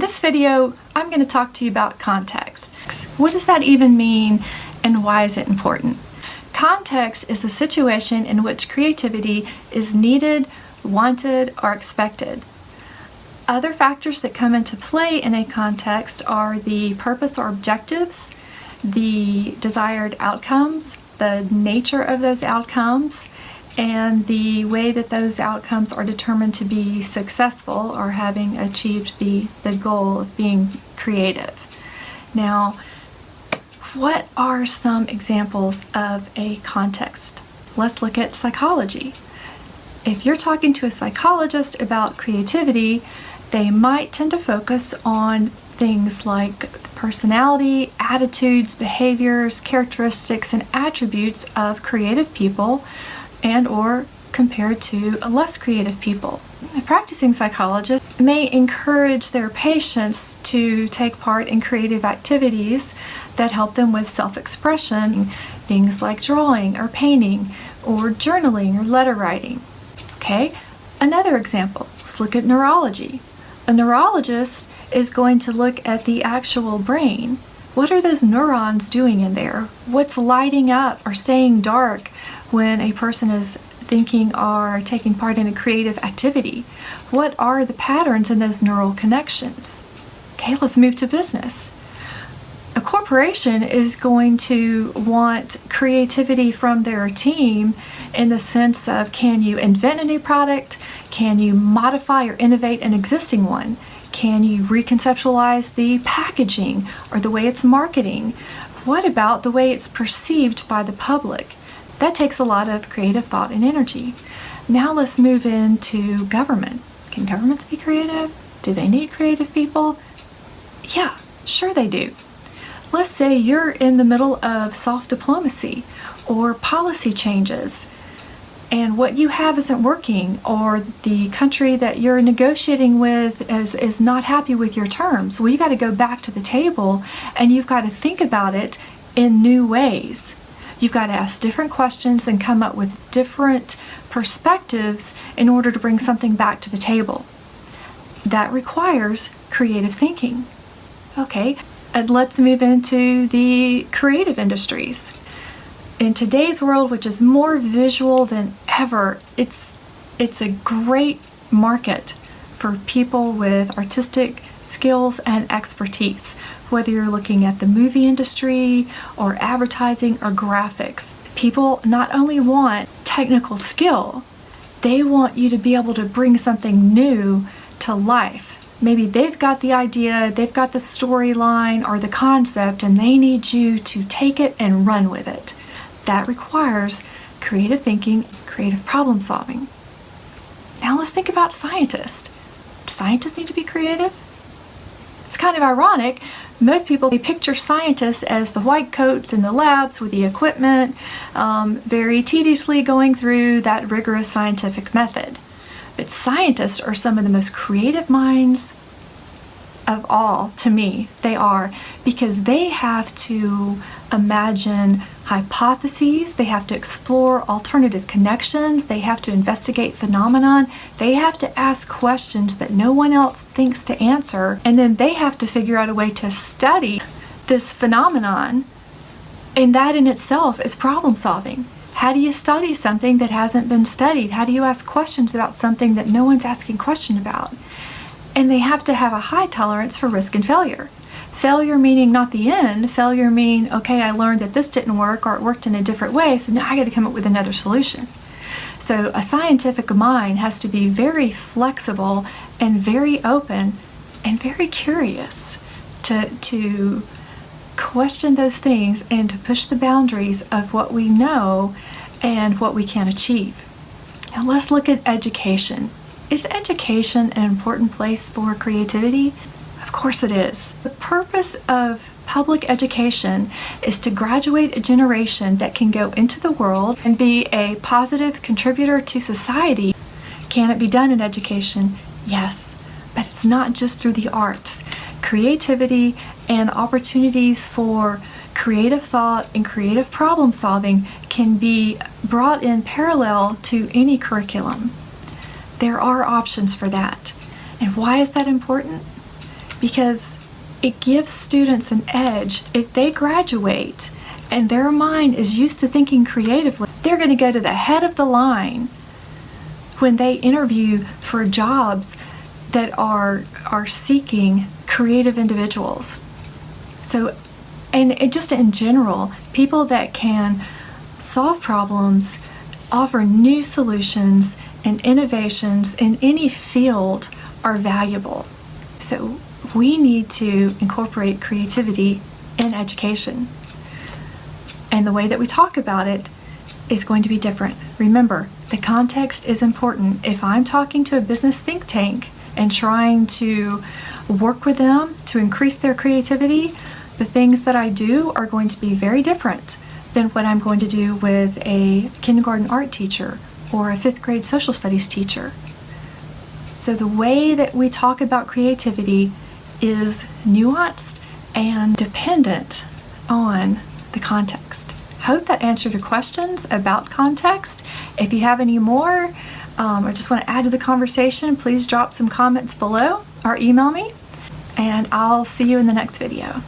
this video, I'm going to talk to you about context. What does that even mean, and why is it important? Context is the situation in which creativity is needed, wanted, or expected. Other factors that come into play in a context are the purpose or objectives, the desired outcomes, the nature of those outcomes, and the way that those outcomes are determined to be successful or having achieved the goal of being creative. Now, what are some examples of a context? Let's look at psychology. If you're talking to a psychologist about creativity, they might tend to focus on things like personality, attitudes, behaviors, characteristics, and attributes of creative people and or compared to less creative people. A practicing psychologist may encourage their patients to take part in creative activities that help them with self-expression, things like drawing or painting or journaling or letter writing. Okay, another example, let's look at neurology. A neurologist is going to look at the actual brain. What are those neurons doing in there? What's lighting up or staying dark when a person is thinking or taking part in a creative activity? What are the patterns in those neural connections? Okay, let's move to business. A corporation is going to want creativity from their team in the sense of, can you invent a new product? Can you modify or innovate an existing one? Can you reconceptualize the packaging or the way it's marketing? What about the way it's perceived by the public? That takes a lot of creative thought and energy. Now let's move into government. Can governments be creative? Do they need creative people? Yeah, sure they do. Let's say you're in the middle of soft diplomacy or policy changes, and what you have isn't working, or the country that you're negotiating with is not happy with your terms. Well, you got to go back to the table and you've got to think about it in new ways. You've got to ask different questions and come up with different perspectives in order to bring something back to the table. That requires creative thinking. Okay, and let's move into the creative industries. In today's world, which is more visual than ever, it's a great market for people with artistic skills and expertise. Whether you're looking at the movie industry or advertising or graphics, people not only want technical skill, they want you to be able to bring something new to life. Maybe they've got the idea, they've got the storyline or the concept, and they need you to take it and run with it. That requires creative thinking, creative problem solving. Now let's think about scientists. Do scientists need to be creative? It's kind of ironic. Most people, they picture scientists as the white coats in the labs with the equipment, very tediously going through that rigorous scientific method. But scientists are some of the most creative minds of all, to me. They are, because they have to imagine hypotheses, they have to explore alternative connections, they have to investigate phenomenon, they have to ask questions that no one else thinks to answer, and then they have to figure out a way to study this phenomenon, and that in itself is problem solving. How do you study something that hasn't been studied? How do you ask questions about something that no one's asking questions about? And they have to have a high tolerance for risk and failure. Failure meaning not the end. Failure meaning, okay, I learned that this didn't work, or it worked in a different way, so now I got to come up with another solution. So a scientific mind has to be very flexible and very open and very curious to question those things and to push the boundaries of what we know and what we can achieve. Now let's look at education. Is education an important place for creativity? Of course it is. The purpose of public education is to graduate a generation that can go into the world and be a positive contributor to society. Can it be done in education? Yes, but it's not just through the arts. Creativity and opportunities for creative thought and creative problem solving can be brought in parallel to any curriculum. There are options for that. And why is that important? because it gives students an edge. If they graduate and their mind is used to thinking creatively, they're going to go to the head of the line when they interview for jobs that are seeking creative individuals. So, and just in general, people that can solve problems, offer new solutions and innovations in any field are valuable. So we need to incorporate creativity in education. And the way that we talk about it is going to be different. Remember, the context is important. If I'm talking to a business think tank and trying to work with them to increase their creativity, the things that I do are going to be very different than what I'm going to do with a kindergarten art teacher or a 5th grade social studies teacher. So the way that we talk about creativity is nuanced and dependent on the context. Hope that answered your questions about context. If you have any more or just want to add to the conversation, please drop some comments below or email me, and I'll see you in the next video.